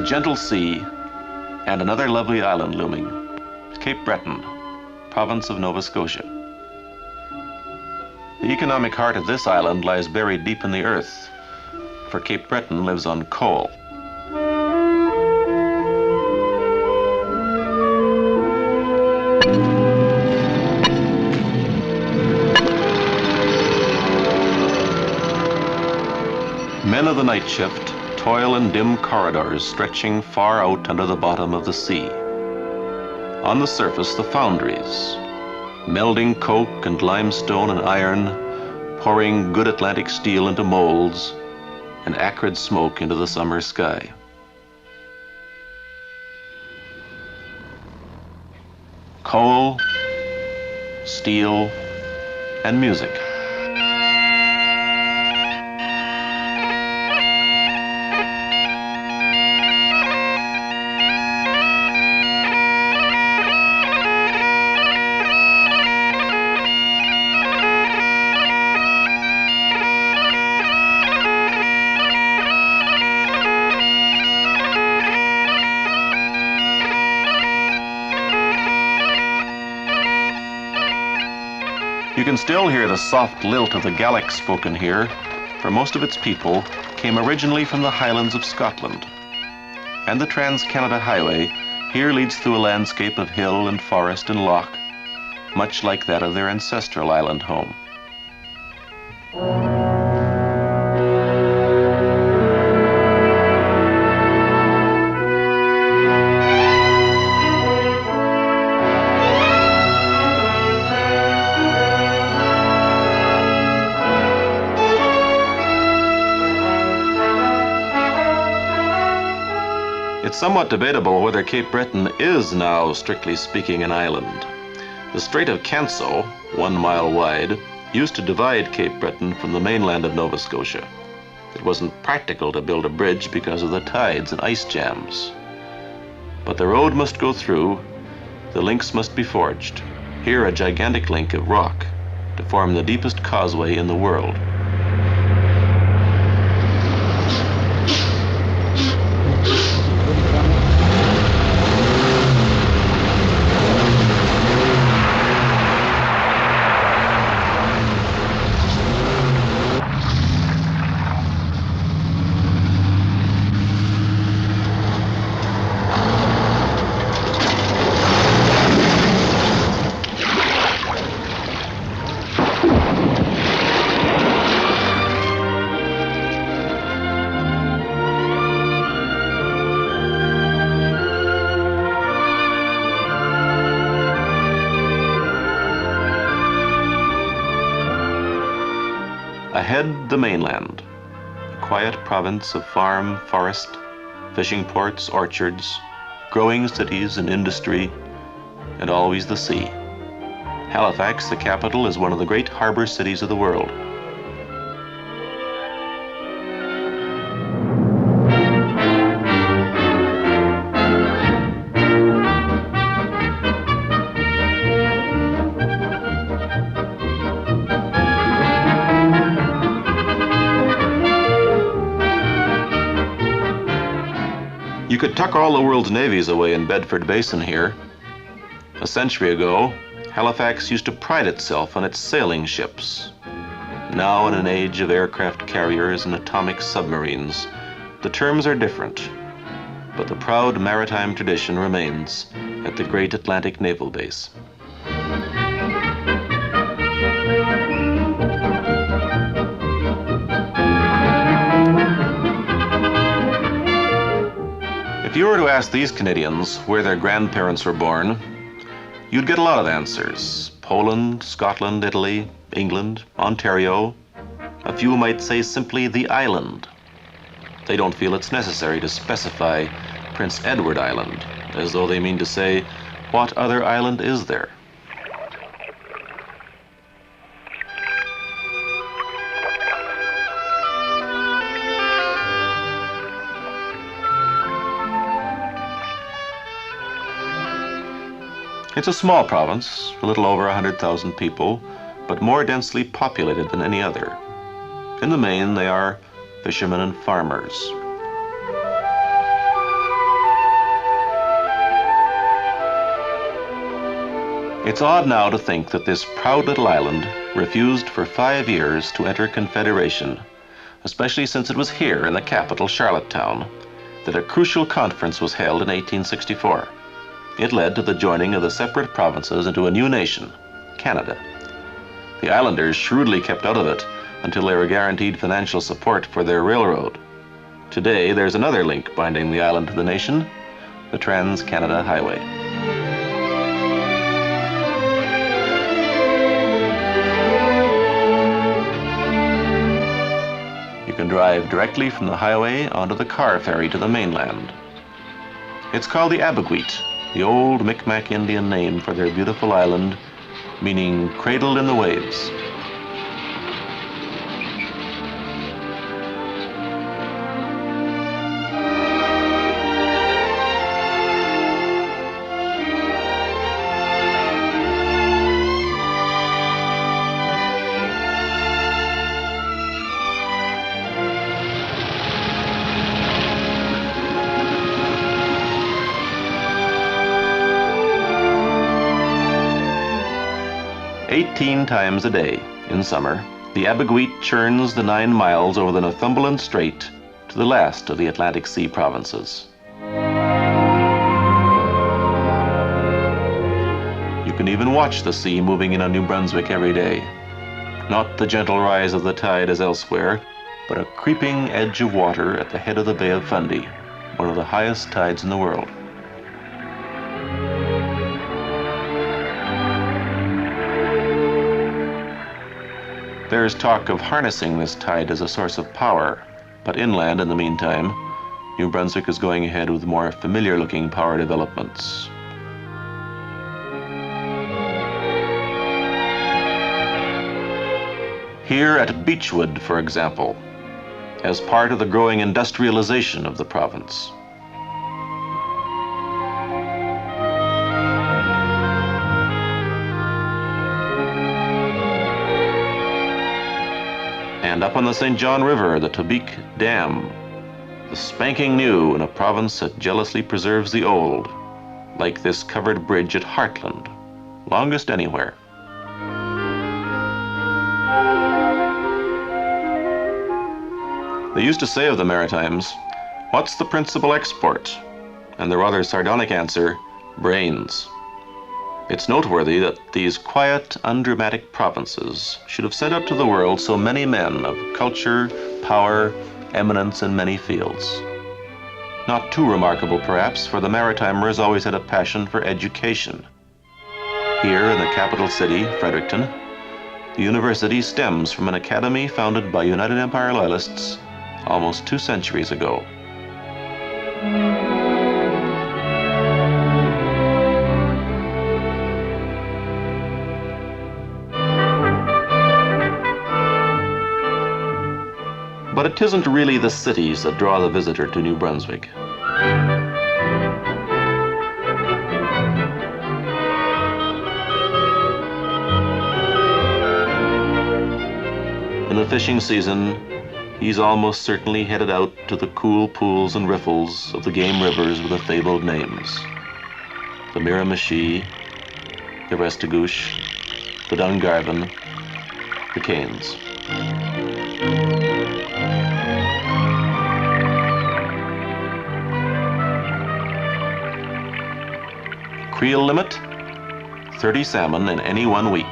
A gentle sea and another lovely island looming, Cape Breton, province of Nova Scotia. The economic heart of this island lies buried deep in the earth, for Cape Breton lives on coal. Men of the night shift toil in dim corridors stretching far out under the bottom of the sea. On the surface, the foundries, melding coke and limestone and iron, pouring good Atlantic steel into molds, and acrid smoke into the summer sky. Coal, steel, and music. You can still hear the soft lilt of the Gaelic spoken here, for most of its people came originally from the Highlands of Scotland. And the Trans-Canada Highway here leads through a landscape of hill and forest and loch, much like that of their ancestral island home. It's somewhat debatable whether Cape Breton is now, strictly speaking, an island. The Strait of Canso, 1 mile wide, used to divide Cape Breton from the mainland of Nova Scotia. It wasn't practical to build a bridge because of the tides and ice jams. But the road must go through, the links must be forged. Here a gigantic link of rock to form the deepest causeway in the world. Ahead, the mainland, a quiet province of farm, forest, fishing ports, orchards, growing cities and industry, and always the sea. Halifax, the capital, is one of the great harbor cities of the world. You could tuck all the world's navies away in Bedford Basin here. A century ago, Halifax used to pride itself on its sailing ships. Now, in an age of aircraft carriers and atomic submarines, the terms are different, but the proud maritime tradition remains at the great Atlantic Naval Base. If you were to ask these Canadians where their grandparents were born, you'd get a lot of answers. Poland, Scotland, Italy, England, Ontario. A few might say simply the island. They don't feel it's necessary to specify Prince Edward Island, as though they mean to say, what other island is there? It's a small province, a little over 100,000 people, but more densely populated than any other. In the main, they are fishermen and farmers. It's odd now to think that this proud little island refused for 5 years to enter Confederation, especially since it was here in the capital, Charlottetown, that a crucial conference was held in 1864. It led to the joining of the separate provinces into a new nation, Canada. The islanders shrewdly kept out of it until they were guaranteed financial support for their railroad. Today, there's another link binding the island to the nation, the Trans-Canada Highway. You can drive directly from the highway onto the car ferry to the mainland. It's called the Abegweit, the old Micmac Indian name for their beautiful island, meaning cradled in the waves. "18 times a day, in summer, the Abegweit churns the 9 miles over the Northumberland Strait to the last of the Atlantic Sea provinces. You can even watch the sea moving in on New Brunswick every day. Not the gentle rise of the tide as elsewhere, but a creeping edge of water at the head of the Bay of Fundy, one of the highest tides in the world. There's talk of harnessing this tide as a source of power, but inland in the meantime, New Brunswick is going ahead with more familiar-looking power developments. Here at Beechwood, for example, as part of the growing industrialization of the province. And up on the St. John River, the Tobique Dam, the spanking new in a province that jealously preserves the old, like this covered bridge at Heartland, longest anywhere. They used to say of the Maritimes, "What's the principal export?" And the rather sardonic answer, "Brains." It's noteworthy that these quiet, undramatic provinces should have sent out to the world so many men of culture, power, eminence in many fields. Not too remarkable, perhaps, for the Maritimers always had a passion for education. Here in the capital city, Fredericton, the university stems from an academy founded by United Empire Loyalists almost 2 centuries ago. But it isn't really the cities that draw the visitor to New Brunswick. In the fishing season, he's almost certainly headed out to the cool pools and riffles of the game rivers with the fabled names. The Miramichi, the Restigouche, the Dungarvan, the Cairns. Creel limit, 30 salmon in any 1 week.